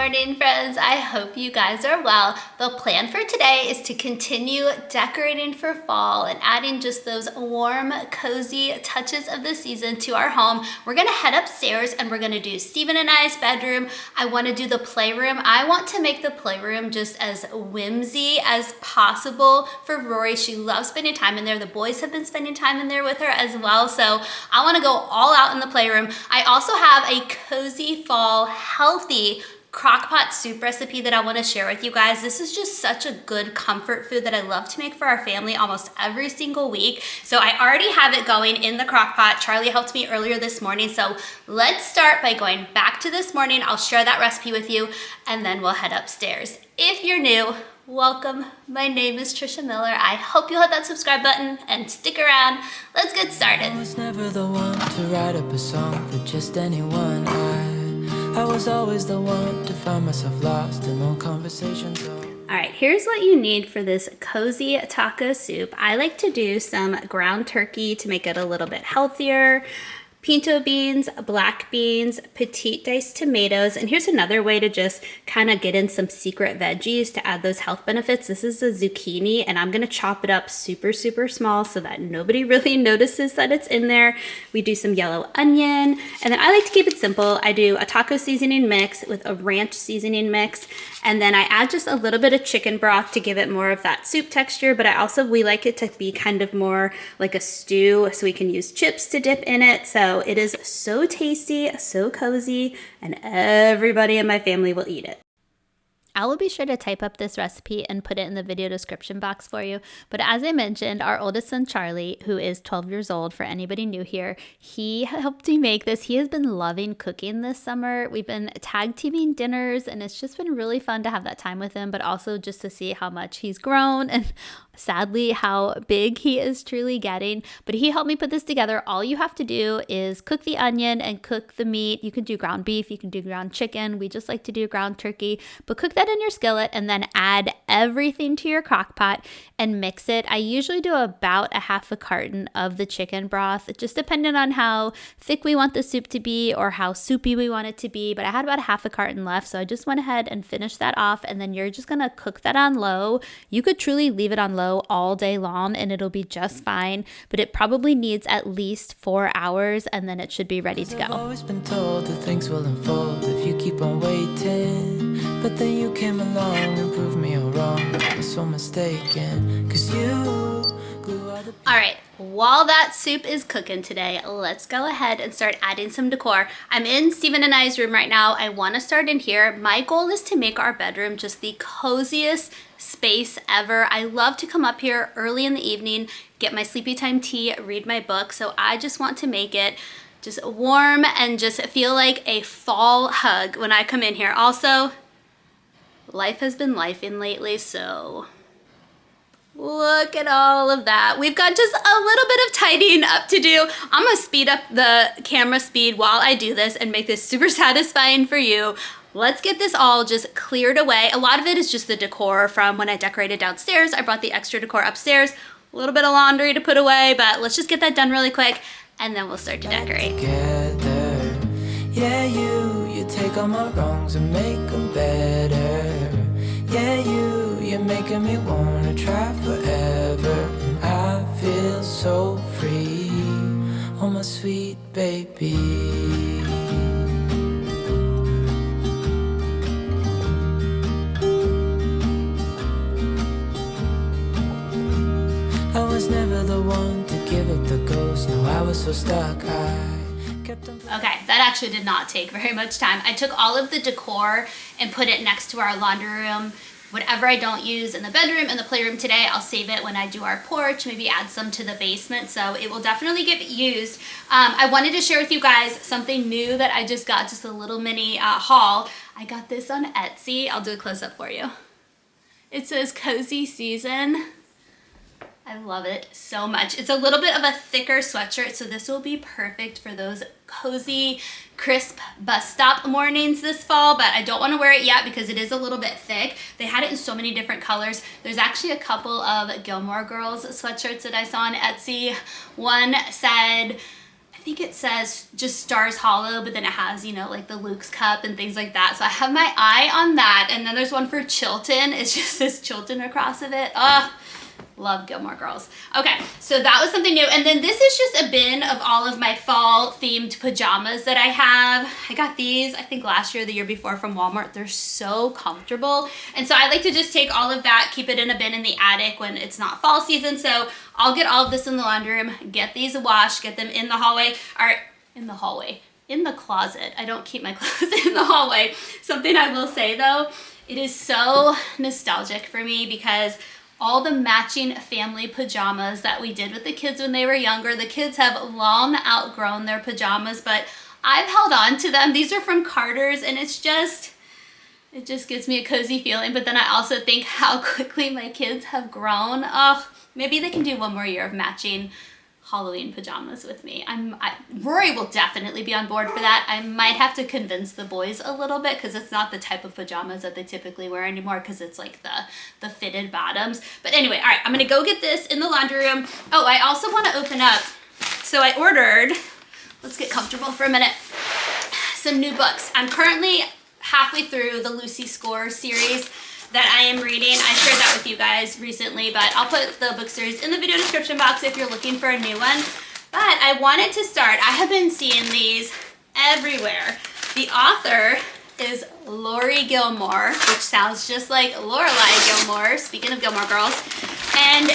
morning, friends. I hope you guys are well. The plan for today is to continue decorating for fall and adding just those warm, cozy touches of the season to our home. We're gonna head upstairs and we're gonna do Stephen and I's bedroom. I wanna do the playroom. I want to make the playroom just as whimsy as possible for Rory. She loves spending time in there. The boys have been spending time in there with her as well. So I wanna go all out in the playroom. I also have a Cozy Fall healthy crock-pot soup recipe that I want to share with you guys. This is just such a good comfort food that I love to make for our family almost every single week. So I already have it going in the crock-pot. Charlie helped me earlier this morning. So let's start by going back to this morning. I'll share that recipe with you and then we'll head upstairs. If you're new, welcome. My name is Trisha Miller. I hope you'll hit that subscribe button and stick around. Let's get started. I was never the one to write up a song for just anyone. I was always the one to find myself lost in long conversations. All right, here's what you need for this cozy taco soup. I like to do some ground turkey to make it a little bit healthier, pinto beans, black beans, petite diced tomatoes, and here's another way to just kind of get in some secret veggies to add those health benefits. This is a zucchini, and I'm gonna chop it up super, super small so that nobody really notices that it's in there. We do some yellow onion, and then I like to keep it simple. I do a taco seasoning mix with a ranch seasoning mix, and then I add just a little bit of chicken broth to give it more of that soup texture, but we like it to be kind of more like a stew, so we can use chips to dip in it. So it is so tasty, so cozy, and everybody in my family will eat it. I will be sure to type up this recipe and put it in the video description box for you. But as I mentioned, our oldest son, Charlie, who is 12 years old, for anybody new here, he helped me make this. He has been loving cooking this summer. We've been tag teaming dinners, and it's just been really fun to have that time with him, but also just to see how much he's grown and sadly how big he is truly getting. But he helped me put this together. All you have to do is cook the onion and cook the meat. You can do ground beef, you can do ground chicken. We just like to do ground turkey, but cook that in your skillet and then add everything to your crock pot and mix it. I usually do about a half a carton of the chicken broth, just depending on how thick we want the soup to be or how soupy we want it to be. But I had about a half a carton left, so I just went ahead and finished that off, and then you're just gonna cook that on low. You could truly leave it on low all day long and it'll be just fine, but it probably needs at least 4 hours and then it should be ready to go. I've always been told that things will unfold if you keep on waiting, but then you came along and proved me all wrong. I was so mistaken, 'cause you glue all the... All right, while that soup is cooking today, let's go ahead and start adding some decor. I'm in Stephen and I's room right now. I want to start in here. My goal is to make our bedroom just the coziest space ever. I love to come up here early in the evening, get my sleepy time tea, read my book. So I just want to make it just warm and just feel like a fall hug when I come in here. Also, life has been lifing lately, so look at all of that. We've got just a little bit of tidying up to do. I'm gonna speed up the camera speed while I do this and make this super satisfying for you. Let's get this all just cleared away. A lot of it is just the decor from when I decorated downstairs. I brought the extra decor upstairs. A little bit of laundry to put away, but let's just get that done really quick and then we'll start to decorate. Together. Yeah, you take all my wrongs and make them better. Yeah, you're making me wanna try forever. And I feel so free, oh my sweet baby. I was never the one to give up the ghost. No, I was so stuck. Okay, that actually did not take very much time. I took all of the decor and put it next to our laundry room. Whatever I don't use in the bedroom and the playroom today, I'll save it when I do our porch, maybe add some to the basement, so it will definitely get used. I wanted to share with you guys something new that I just got, just a little mini haul. I got this on Etsy. I'll do a close-up for you. It says Cozy Season. I love it so much. It's a little bit of a thicker sweatshirt, so this will be perfect for those cozy, crisp bus stop mornings this fall, but I don't want to wear it yet because it is a little bit thick. They had it in so many different colors. There's actually a couple of Gilmore Girls sweatshirts that I saw on Etsy. One said I think it says just Stars Hollow, but then it has, you know, like the Luke's Cup and things like that. So I have my eye on that. And then there's one for Chilton. It's just this Chilton across of it. Oh, love Gilmore Girls. Okay, so that was something new. And then this is just a bin of all of my fall themed pajamas that I have. I got these, I think last year or the year before from Walmart. They're so comfortable. And so I like to just take all of that, keep it in a bin in the attic when it's not fall season. So I'll get all of this in the laundry room, get these washed, get them in the hallway, or in the closet. I don't keep my clothes in the hallway. Something I will say though, it is so nostalgic for me because all the matching family pajamas that we did with the kids when they were younger, the kids have long outgrown their pajamas, but I've held on to them. These are from Carter's, and it just gives me a cozy feeling. But then I also think how quickly my kids have grown. Oh, maybe they can do one more year of matching Halloween pajamas with me. Rory will definitely be on board for that. I might have to convince the boys a little bit because it's not the type of pajamas that they typically wear anymore because it's like the fitted bottoms. But anyway, all right, I'm gonna go get this in the laundry room. Oh, I also want to open up. So I ordered, let's get comfortable for a minute, some new books. I'm currently halfway through the Lucy Score series that I am reading. I shared that with you guys recently, but I'll put the book series in the video description box if you're looking for a new one. But I wanted to start, I have been seeing these everywhere. The author is Lori Gilmore, which sounds just like Lorelai Gilmore, speaking of Gilmore Girls. And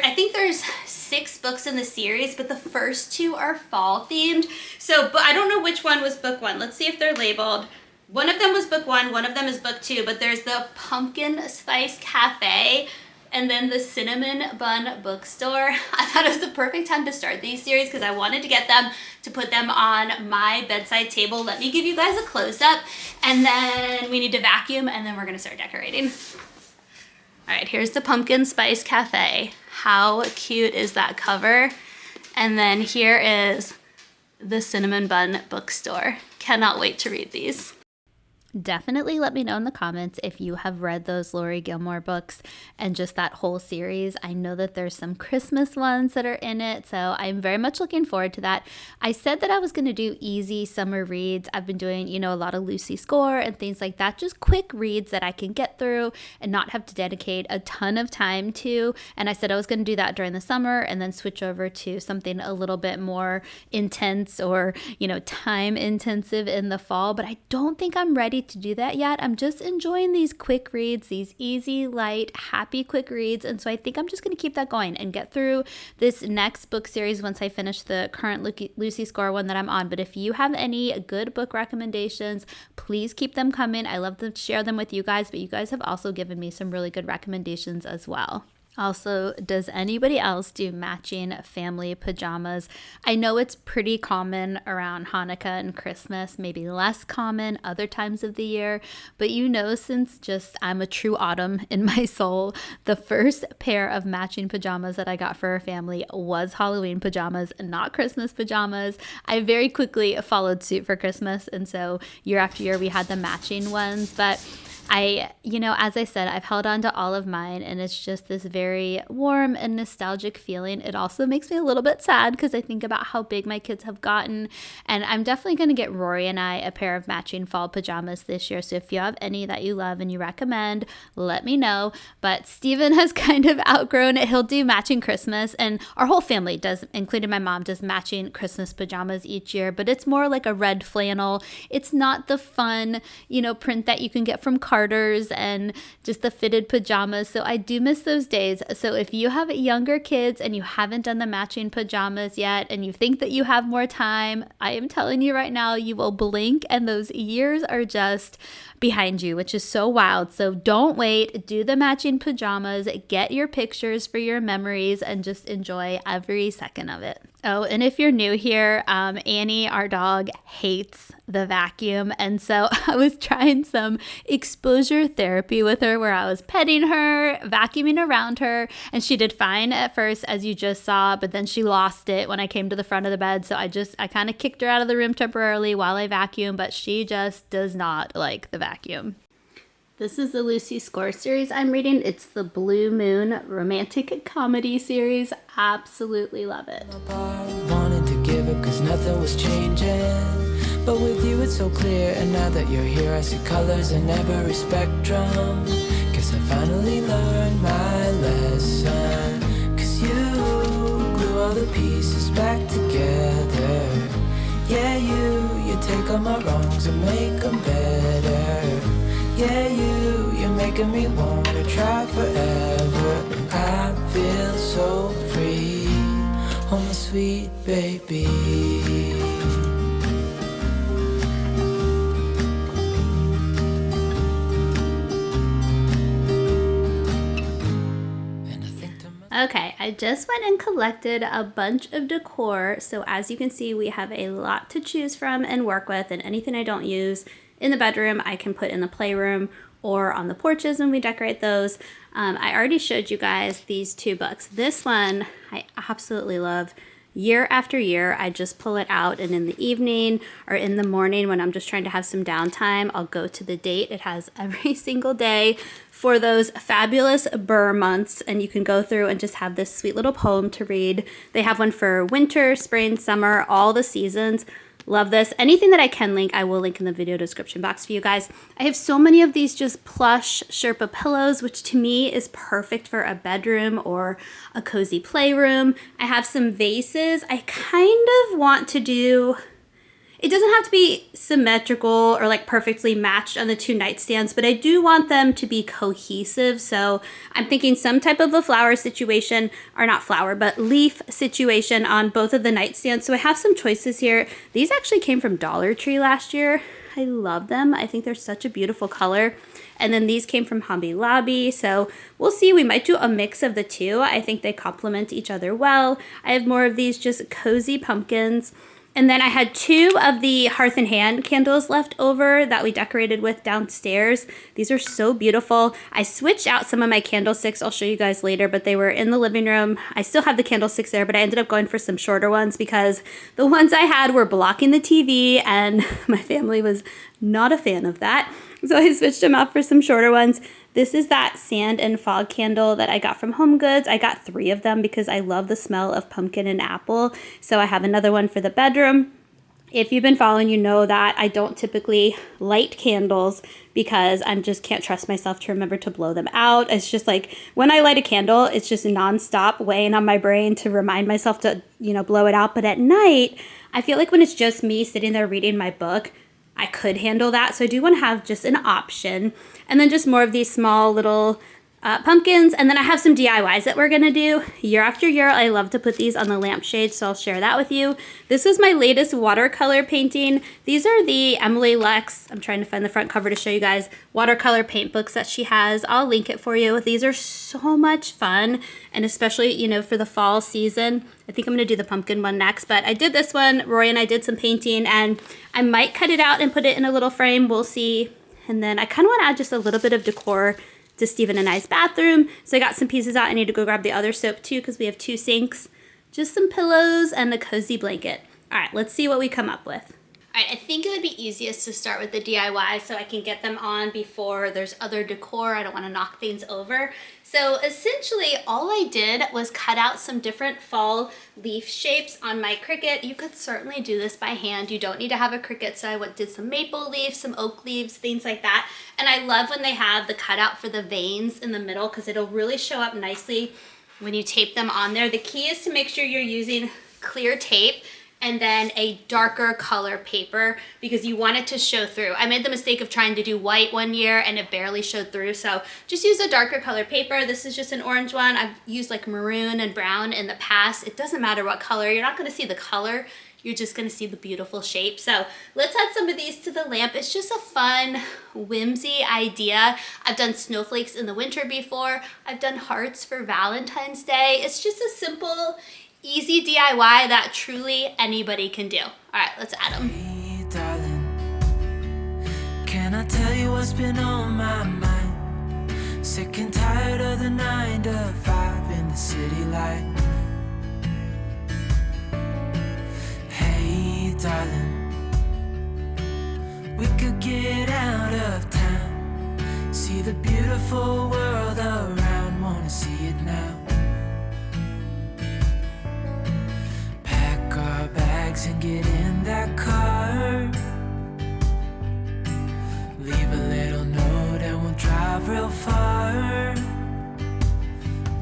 I think there's 6 books in the series, but the first 2 are fall themed. So, but I don't know which one was book 1. Let's see if they're labeled. One of them was book 1, one of them is book 2, but there's the Pumpkin Spice Cafe and then the Cinnamon Bun Bookstore. I thought it was the perfect time to start these series because I wanted to get them to put them on my bedside table. Let me give you guys a close-up, and then we need to vacuum, and then we're gonna start decorating. All right, here's the Pumpkin Spice Cafe. How cute is that cover? And then here is the Cinnamon Bun Bookstore. Cannot wait to read these. Definitely let me know in the comments if you have read those Lori Gilmore books and just that whole series. I know that there's some Christmas ones that are in it, so I'm very much looking forward to that. I said that I was going to do easy summer reads. I've been doing, you know, a lot of Lucy Score and things like that, just quick reads that I can get through and not have to dedicate a ton of time to. And I said I was going to do that during the summer and then switch over to something a little bit more intense or, you know, time intensive in the fall, but I don't think I'm ready to do that yet. I'm just enjoying these quick reads, these easy, light, happy quick reads. And so I think I'm just going to keep that going and get through this next book series once I finish the current Lucy Score one that I'm on. But if you have any good book recommendations, please keep them coming. I love to share them with you guys, but you guys have also given me some really good recommendations as well. Also, does anybody else do matching family pajamas? I know it's pretty common around Hanukkah and Christmas, maybe less common other times of the year, but you know, since just I'm a true autumn in my soul, the first pair of matching pajamas that I got for our family was Halloween pajamas, not Christmas pajamas. I very quickly followed suit for Christmas, and so year after year we had the matching ones, but you know, as I said, I've held on to all of mine, and it's just this very warm and nostalgic feeling. It also makes me a little bit sad because I think about how big my kids have gotten, and I'm definitely going to get Rory and I a pair of matching fall pajamas this year. So if you have any that you love and you recommend, let me know. But Steven has kind of outgrown it. He'll do matching Christmas, and our whole family does, including my mom, does matching Christmas pajamas each year, but it's more like a red flannel. It's not the fun, you know, print that you can get from Carter's and just the fitted pajamas. So I do miss those days. So if you have younger kids and you haven't done the matching pajamas yet and you think that you have more time, I am telling you right now, you will blink and those years are just behind you, which is so wild. So don't wait, do the matching pajamas, get your pictures for your memories, and just enjoy every second of it. Oh, and if you're new here, Annie, our dog, hates the vacuum. And so I was trying some exposure therapy with her where I was petting her, vacuuming around her, and she did fine at first, as you just saw, but then she lost it when I came to the front of the bed. So I kind of kicked her out of the room temporarily while I vacuum, but she just does not like the vacuum. This is the Lucy Score series I'm reading. It's the Blue Moon romantic comedy series. Absolutely love it. give up, cause nothing was changing. But with you it's so clear, and now that you're here I see colors in every spectrum. Guess I finally learned my lesson, cause you glue all the pieces back together. Yeah, you take all my wrongs and make them better. Yeah, you're making me wanna try forever. And I feel so free, oh my sweet baby. Okay, I just went and collected a bunch of decor. So as you can see, we have a lot to choose from and work with, and anything I don't use in the bedroom, I can put in the playroom or on the porches when we decorate those. I already showed you guys these two books. This one I absolutely love. Year after year, I just pull it out, and in the evening or in the morning when I'm just trying to have some downtime, I'll go to the date. It has every single day for those fabulous burr months, and you can go through and just have this sweet little poem to read. They have one for winter, spring, summer, all the seasons. Love this. Anything that I can link, I will link in the video description box for you guys. I have so many of these just plush Sherpa pillows, which to me is perfect for a bedroom or a cozy playroom. I have some vases. I kind of want to do, it doesn't have to be symmetrical or like perfectly matched on the two nightstands, but I do want them to be cohesive. So I'm thinking some type of a flower situation, or not flower, but leaf situation on both of the nightstands. So I have some choices here. These actually came from Dollar Tree last year. I love them. I think they're such a beautiful color. And then these came from Hobby Lobby. So we'll see. We might do a mix of the two. I think they complement each other well. I have more of these just cozy pumpkins. And then I had two of the Hearth and Hand candles left over that we decorated with downstairs. These are so beautiful. I switched out some of my candlesticks. I'll show you guys later, but they were in the living room. I still have the candlesticks there, but I ended up going for some shorter ones because the ones I had were blocking the TV, and my family was not a fan of that. So I switched them out for some shorter ones. This is that sand and fog candle that I got from Home Goods. I got 3 of them because I love the smell of pumpkin and apple. So I have another one for the bedroom. If you've been following, you know that I don't typically light candles because I just can't trust myself to remember to blow them out. It's just like when I light a candle, it's just nonstop weighing on my brain to remind myself to, blow it out. But at night, I feel like when it's just me sitting there reading my book, I could handle that. So I do want to have just an option. And then just more of these small little pumpkins. And then I have some DIYs that we're going to do year after year. I love to put these on the lampshade, so I'll share that with you. This is my latest watercolor painting. These are the Emily Lex, I'm trying to find the front cover to show you guys, watercolor paint books that she has. I'll link it for you. These are so much fun, and especially, for the fall season. I think I'm going to do the pumpkin one next, but I did this one. Roy and I did some painting, and I might cut it out and put it in a little frame. We'll see. And then I kind of want to add just a little bit of decor to Stephen and I's bathroom. So I got some pieces out. I need to go grab the other soap too because we have 2 sinks. Just some pillows and a cozy blanket. All right, let's see what we come up with. All right, I think it would be easiest to start with the DIY so I can get them on before there's other decor. I don't want to knock things over. So essentially all I did was cut out some different fall leaf shapes on my Cricut. You could certainly do this by hand. You don't need to have a Cricut, so I did some maple leaves, some oak leaves, things like that. And I love when they have the cutout for the veins in the middle because it'll really show up nicely when you tape them on there. The key is to make sure you're using clear tape and then a darker color paper because you want it to show through. I made the mistake of trying to do white one year and it barely showed through, so just use a darker color paper. This is just an orange one. I've used like maroon and brown in the past. It doesn't matter what color. You're not gonna see the color. You're just gonna see the beautiful shape. So let's add some of these to the lamp. It's just a fun, whimsy idea. I've done snowflakes in the winter before. I've done hearts for Valentine's Day. It's just a simple, easy DIY that truly anybody can do. All right, let's add them. Hey, darling, can I tell you what's been on my mind? Sick and tired of the 9 to 5 in the city life. Hey, darling, we could get out of town, see the beautiful world around, wanna see it now. bags and get in that car. Leave a little note and we'll drive real far.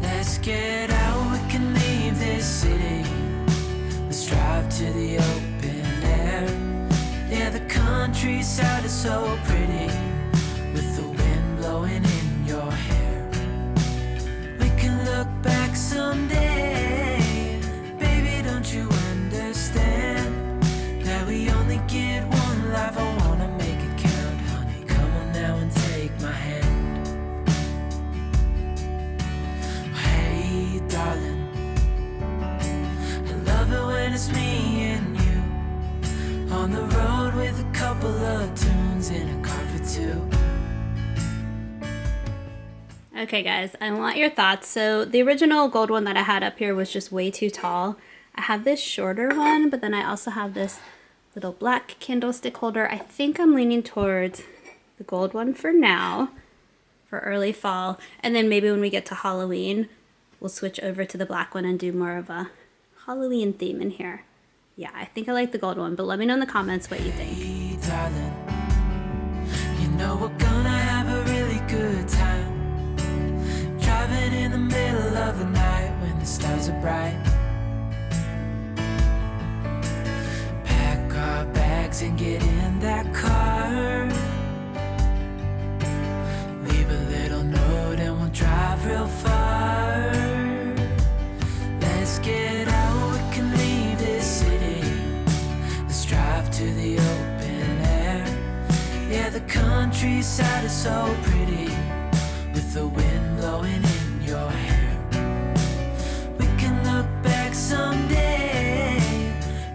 Let's get out, we can leave this city. Let's drive to the open air. Yeah, the countryside is so pretty, with the wind blowing in your hair. We can look back someday. Baby, don't you understand that we only get one life? I wanna make it count, honey. Come on now and take my hand. Hey, darling, I love it when it's me and you on the road with a couple of tunes in a car for two. Okay guys, I want your thoughts. So the original gold one that I had up here was just way too tall. I have this shorter one, but then I also have this little black candlestick holder. I think I'm leaning towards the gold one for now, for early fall. And then maybe when we get to Halloween, we'll switch over to the black one and do more of a Halloween theme in here. Yeah, I think I like the gold one, but let me know in the comments what you think. Hey, darling, you know we're gonna have a really good time. Driving in the middle of the night when the stars are bright. Pack our bags and get in that car. Leave a little note and we'll drive real far. Let's get out, we can leave this city. Let's drive to the open air. Yeah, the countryside is so pretty, with the wind blowing in your hair. We can look back someday.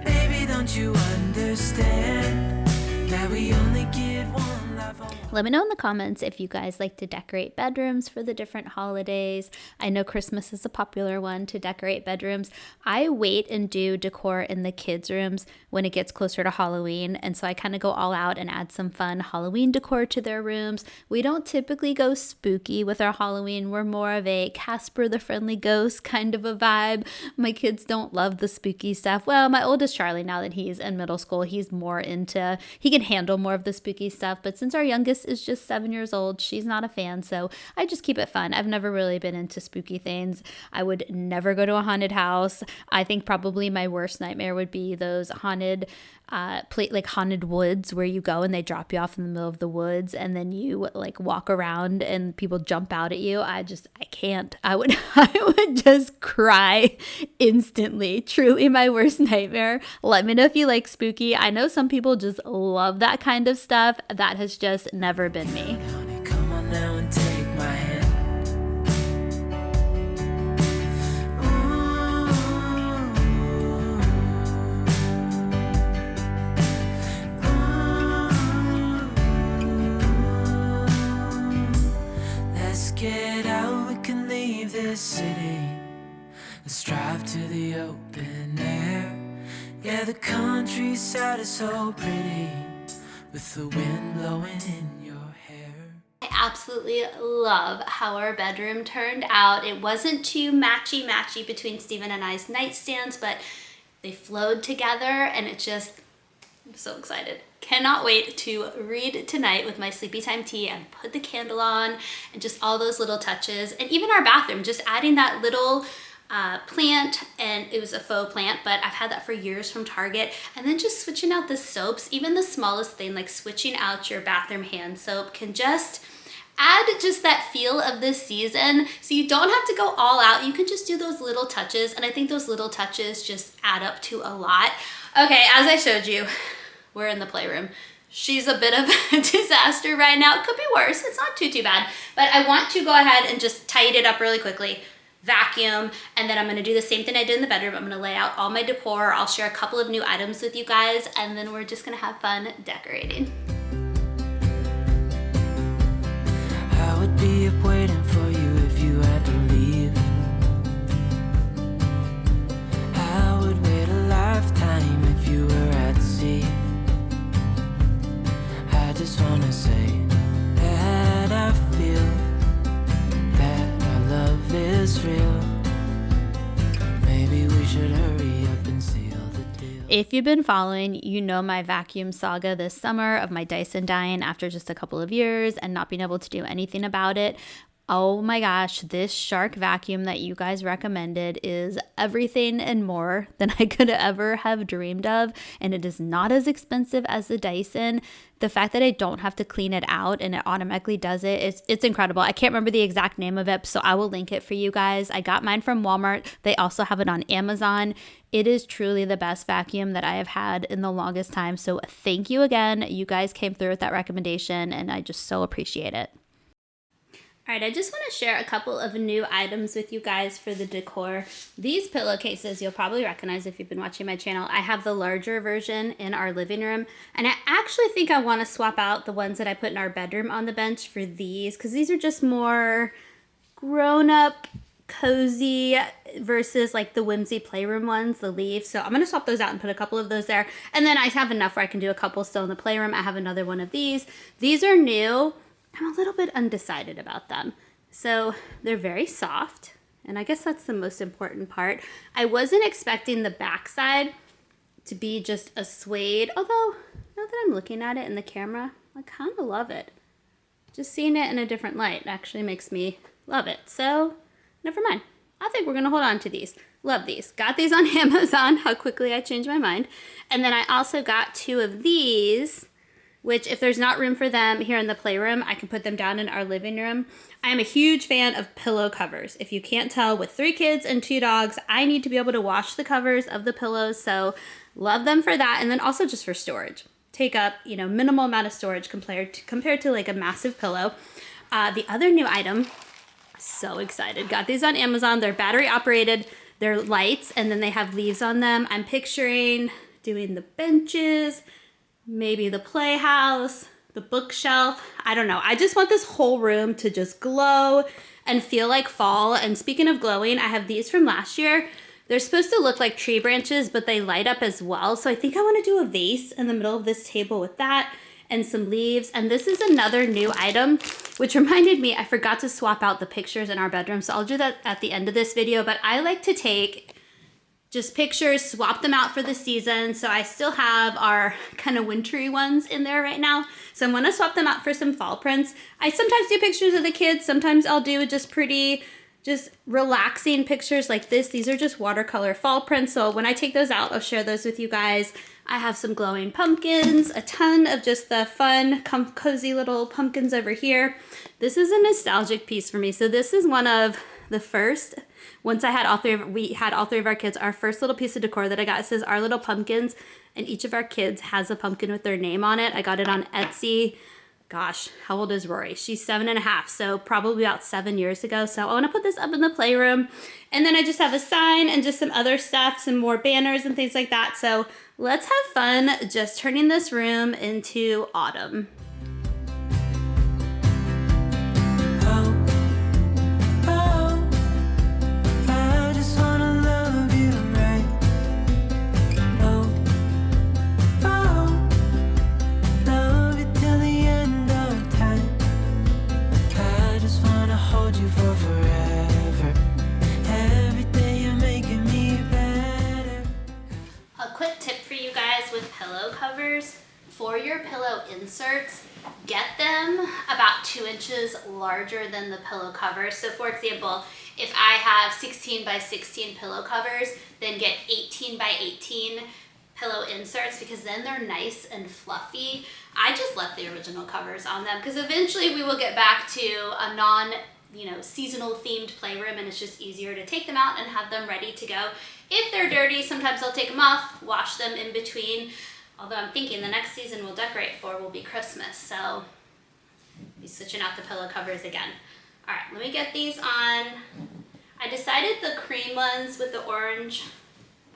Baby, don't you understand that we only get one life? Let me know in the comments if you guys like to decorate bedrooms for the different holidays. I know Christmas is a popular one to decorate bedrooms. I wait and do decor in the kids' rooms when it gets closer to Halloween, and so I kind of go all out and add some fun Halloween decor to their rooms. We don't typically go spooky with our Halloween. We're more of a Casper the Friendly Ghost kind of a vibe. My kids don't love the spooky stuff. Well, my oldest Charlie, now that he's in middle school, he can handle more of the spooky stuff, but since our youngest is just 7 years old, she's not a fan, so I just keep it fun. I've never really been into spooky things. I would never go to a haunted house. I think probably my worst nightmare would be those haunted haunted woods where you go and they drop you off in the middle of the woods and then you like walk around and people jump out at you. I can't. I would just cry instantly. Truly my worst nightmare. Let me know if you like spooky. I know some people just love that kind of stuff. That has just never been me. Honey, come on now and take my hand. Get out, we can leave this city. Let's drive to the open air. Yeah, the countryside is so pretty, with the wind blowing in your hair. I absolutely love how our bedroom turned out. It wasn't too matchy between Steven and I's nightstands, but they flowed together and I'm so excited. Cannot wait to read tonight with my sleepy time tea and put the candle on and just all those little touches. And even our bathroom, just adding that little plant, and it was a faux plant, but I've had that for years from Target. And then just switching out the soaps, even the smallest thing, like switching out your bathroom hand soap can just add just that feel of this season. So you don't have to go all out. You can just do those little touches. And I think those little touches just add up to a lot. Okay, as I showed you, we're in the playroom. She's a bit of a disaster right now. It could be worse. It's not too bad. But I want to go ahead and just tidy it up really quickly, vacuum, and then I'm gonna do the same thing I did in the bedroom. I'm gonna lay out all my decor. I'll share a couple of new items with you guys, and then we're just gonna have fun decorating. I would be up waiting for you if you had to leave. I would wait a lifetime if you were at sea. I just wanna say that I feel that our love is real. Maybe we should hurry up and seal the deal. If you've been following, you know my vacuum saga this summer of my Dyson dying after just a couple of years and not being able to do anything about it. Oh my gosh, this Shark vacuum that you guys recommended is everything and more than I could ever have dreamed of. And it is not as expensive as the Dyson. The fact that I don't have to clean it out and it automatically does it, it's incredible. I can't remember the exact name of it, so I will link it for you guys. I got mine from Walmart. They also have it on Amazon. It is truly the best vacuum that I have had in the longest time. So thank you again. You guys came through with that recommendation and I just so appreciate it. All right, I just want to share a couple of new items with you guys for the decor. These pillowcases you'll probably recognize if you've been watching my channel. I have the larger version in our living room, and I actually think I want to swap out the ones that I put in our bedroom on the bench for these, because these are just more grown-up, cozy versus like the whimsy playroom ones, the leaves. So I'm going to swap those out and put a couple of those there. And then I have enough where I can do a couple still in the playroom. I have another one of these. These are new. I'm a little bit undecided about them. So they're very soft, and I guess that's the most important part. I wasn't expecting the backside to be just a suede, although now that I'm looking at it in the camera, I kind of love it. Just seeing it in a different light actually makes me love it. So never mind. I think we're gonna hold on to these. Love these. Got these on Amazon. How quickly I changed my mind. And then I also got 2 of these, which if there's not room for them here in the playroom, I can put them down in our living room. I am a huge fan of pillow covers. If you can't tell, with 3 kids and 2 dogs, I need to be able to wash the covers of the pillows, so love them for that, and then also just for storage. Take up, minimal amount of storage compared to like a massive pillow. The other new item, so excited. Got these on Amazon. They're battery operated, they're lights, and then they have leaves on them. I'm picturing doing the benches, maybe the playhouse, the bookshelf. I don't know. I just want this whole room to just glow and feel like fall. And speaking of glowing, I have these from last year. They're supposed to look like tree branches, but they light up as well. So I think I want to do a vase in the middle of this table with that and some leaves. And this is another new item, which reminded me I forgot to swap out the pictures in our bedroom. So I'll do that at the end of this video. But I like to take just pictures, swap them out for the season. So I still have our kind of wintry ones in there right now. So I'm gonna swap them out for some fall prints. I sometimes do pictures of the kids. Sometimes I'll do just pretty, just relaxing pictures like this. These are just watercolor fall prints. So when I take those out, I'll share those with you guys. I have some glowing pumpkins, a ton of just the fun, cozy little pumpkins over here. This is a nostalgic piece for me. So this is one of the first, once we had all 3 of our kids, our first little piece of decor that I got. It says Our Little Pumpkins, and each of our kids has a pumpkin with their name on it. I got it on Etsy. Gosh, how old is Rory? She's 7.5, so probably about 7 years ago. So I want to put this up in the playroom. And then I just have a sign and just some other stuff, some more banners and things like that. So let's have fun just turning this room into autumn. For your pillow inserts, get them about 2 inches larger than the pillow cover. So for example, if I have 16 by 16 pillow covers, then get 18 by 18 pillow inserts, because then they're nice and fluffy. I just left the original covers on them because eventually we will get back to a seasonal themed playroom, and it's just easier to take them out and have them ready to go. If they're dirty, sometimes I'll take them off, wash them in between. Although I'm thinking the next season we'll decorate for will be Christmas, so I'll be switching out the pillow covers again. All right, let me get these on. I decided the cream ones with the orange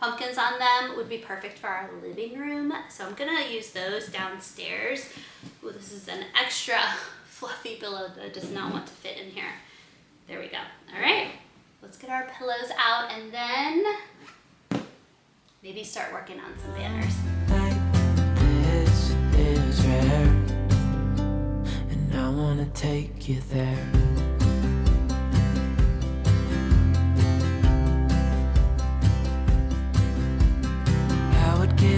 pumpkins on them would be perfect for our living room, so I'm gonna use those downstairs. Ooh, this is an extra fluffy pillow that I does not want to fit in here. There we go. All right, let's get our pillows out and then maybe start working on some banners. Is rare, and I wanna take you there. I would give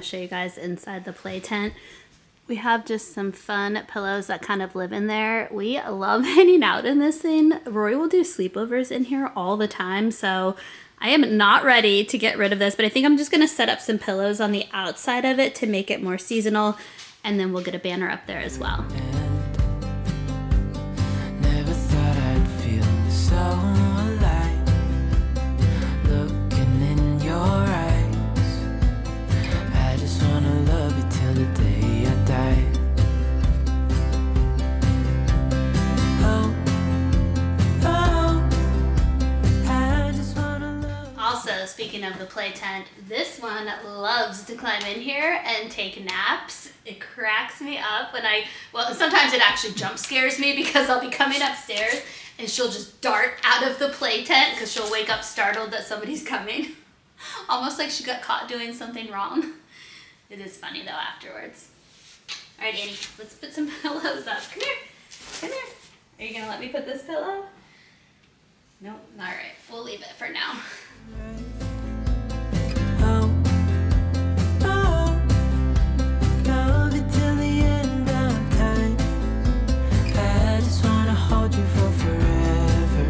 show you guys inside the play tent. We have just some fun pillows that kind of live in there. We love hanging out in this thing. Rory will do sleepovers in here all the time, so I am not ready to get rid of this, but I think I'm just gonna set up some pillows on the outside of it to make it more seasonal, and then we'll get a banner up there as well. Never thought I'd feel so alive, looking in your eyes. I just wanna love you till the day I die. Oh, oh, I just wanna love you. Also, speaking of the play tent, this one loves to climb in here and take naps. It cracks me up when well, sometimes it actually jump scares me because I'll be coming upstairs and she'll just dart out of the play tent because she'll wake up startled that somebody's coming. Almost like she got caught doing something wrong. It is funny though afterwards. All right, Annie, let's put some pillows up. Come here, come here. Are you gonna let me put this pillow? Nope, all right, we'll leave it for now. Oh, oh, love you till the end of time. I just wanna hold you for forever.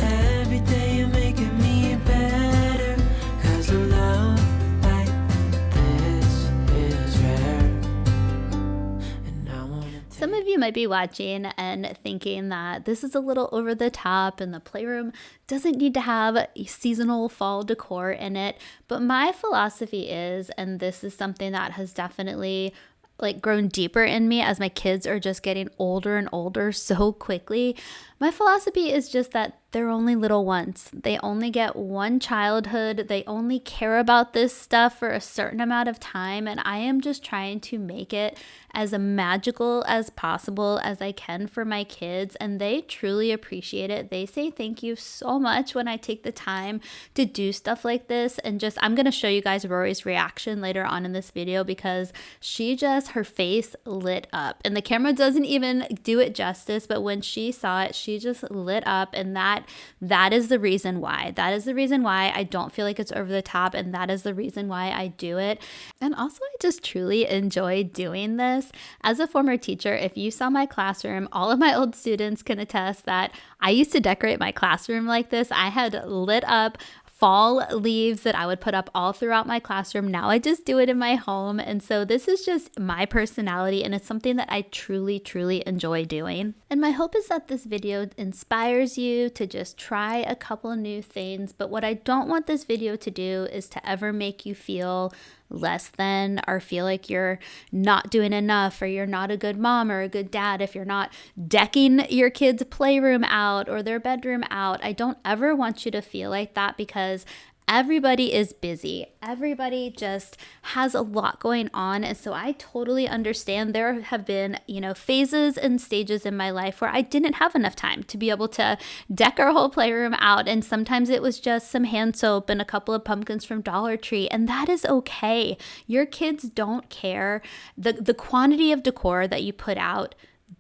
Every day you're making me better. 'Cause a love like this is rare. And I wanna Some of you might be watching and thinking that this is a little over the top and the playroom doesn't need to have seasonal fall decor in it. But my philosophy is, and this is something that has definitely grown deeper in me as my kids are just getting older and older so quickly. My philosophy is just that they're only little once. They only get one childhood. They only care about this stuff for a certain amount of time. And I am just trying to make it as magical as possible as I can for my kids. And they truly appreciate it. They say thank you so much when I take the time to do stuff like this. And I'm going to show you guys Rory's reaction later on in this video because her face lit up. And the camera doesn't even do it justice. But when she saw it, she just lit up. And that is the reason why. That is the reason why I don't feel like it's over the top, and that is the reason why I do it. And also, I just truly enjoy doing this. As a former teacher, if you saw my classroom, all of my old students can attest that I used to decorate my classroom like this. I had lit up fall leaves that I would put up all throughout my classroom. Now I just do it in my home. And so this is just my personality, and it's something that I truly, truly enjoy doing. And my hope is that this video inspires you to just try a couple new things. But what I don't want this video to do is to ever make you feel less than or feel like you're not doing enough or you're not a good mom or a good dad if you're not decking your kids' playroom out or their bedroom out. I don't ever want you to feel like that because everybody is busy. Everybody just has a lot going on. And so I totally understand there have been, phases and stages in my life where I didn't have enough time to be able to deck our whole playroom out. And sometimes it was just some hand soap and a couple of pumpkins from Dollar Tree. And that is okay. Your kids don't care. The quantity of decor that you put out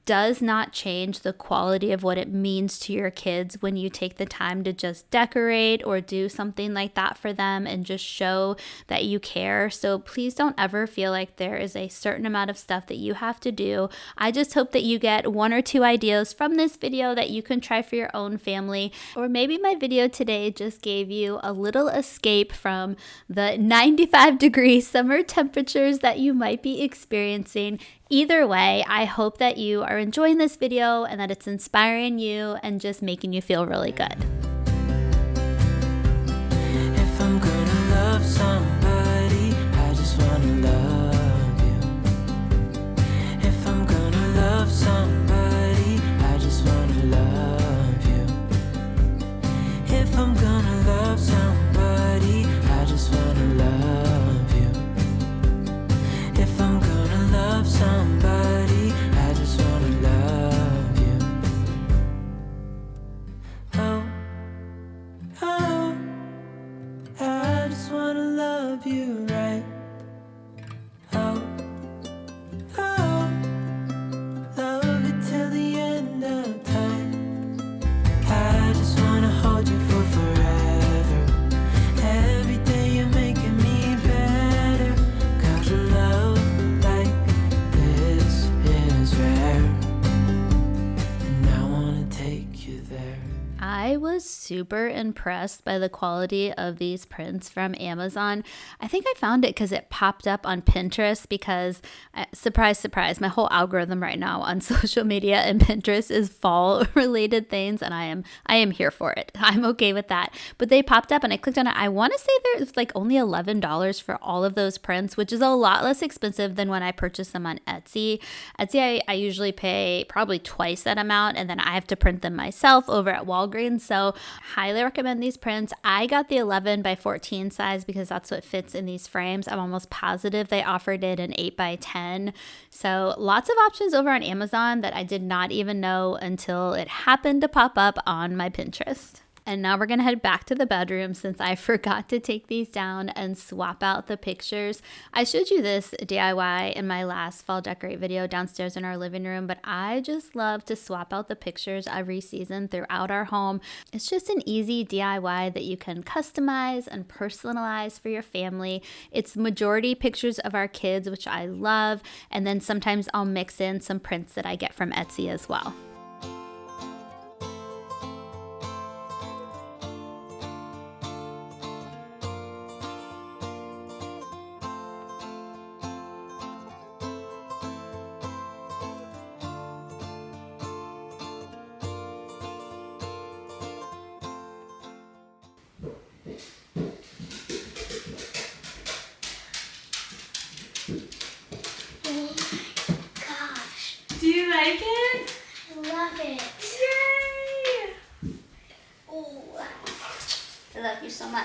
does not change the quality of what it means to your kids when you take the time to just decorate or do something like that for them and just show that you care. So please don't ever feel like there is a certain amount of stuff that you have to do. I just hope that you get one or two ideas from this video that you can try for your own family. Or maybe my video today just gave you a little escape from the 95-degree summer temperatures that you might be experiencing. Either way, I hope that you are enjoying this video and that it's inspiring you and just making you feel really good. If I'm gonna love somebody, I just wanna love you. If I'm gonna love somebody, I just wanna love you. If I'm gonna love somebody, I just wanna love you. If I'm gonna love somebody, I just wanna love you. Oh, oh, I just wanna love I was super impressed by the quality of these prints from Amazon. I think I found it because it popped up on Pinterest because, surprise, surprise, my whole algorithm right now on social media and Pinterest is fall related things, and I am here for it. I'm okay with that. But they popped up and I clicked on it. I want to say there's like only $11 for all of those prints, which is a lot less expensive than when I purchased them on Etsy. Etsy, I usually pay probably twice that amount, and then I have to print them myself over at Walgreens. So highly recommend these prints. I got the 11 by 14 size because that's what fits in these frames. I'm almost positive they offered it in 8 by 10. So lots of options over on Amazon that I did not even know until it happened to pop up on my Pinterest. And now we're going to head back to the bedroom since I forgot to take these down and swap out the pictures. I showed you this DIY in my last fall decorate video downstairs in our living room, but I just love to swap out the pictures every season throughout our home. It's just an easy DIY that you can customize and personalize for your family. It's majority pictures of our kids, which I love, and then sometimes I'll mix in some prints that I get from Etsy as well. Do you like it? I love it. Yay! Oh, I love you so much.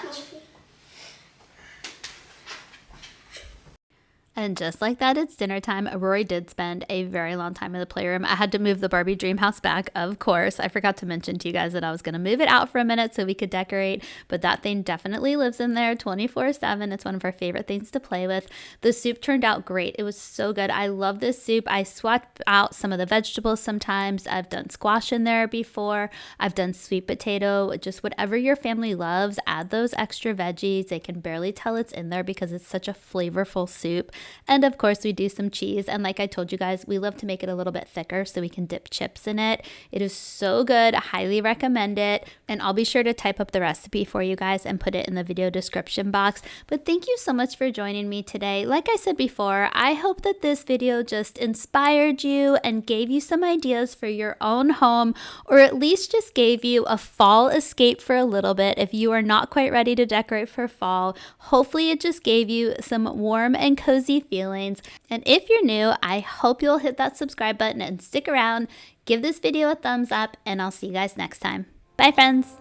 And just like that, it's dinner time. Rory did spend a very long time in the playroom. I had to move the Barbie dream house back, of course. I forgot to mention to you guys that I was going to move it out for a minute so we could decorate, but that thing definitely lives in there 24/7. It's one of our favorite things to play with. The soup turned out great. It was so good. I love this soup. I swap out some of the vegetables sometimes. I've done squash in there before. I've done sweet potato. Just whatever your family loves, add those extra veggies. They can barely tell it's in there because it's such a flavorful soup. And of course, we do some cheese. And like I told you guys, we love to make it a little bit thicker so we can dip chips in it. It is so good. I highly recommend it. And I'll be sure to type up the recipe for you guys and put it in the video description box. But thank you so much for joining me today. Like I said before, I hope that this video just inspired you and gave you some ideas for your own home, or at least just gave you a fall escape for a little bit. If you are not quite ready to decorate for fall, hopefully it just gave you some warm and cozy feelings. And if you're new, I hope you'll hit that subscribe button and stick around. Give this video a thumbs up, and I'll see you guys next time. Bye, friends.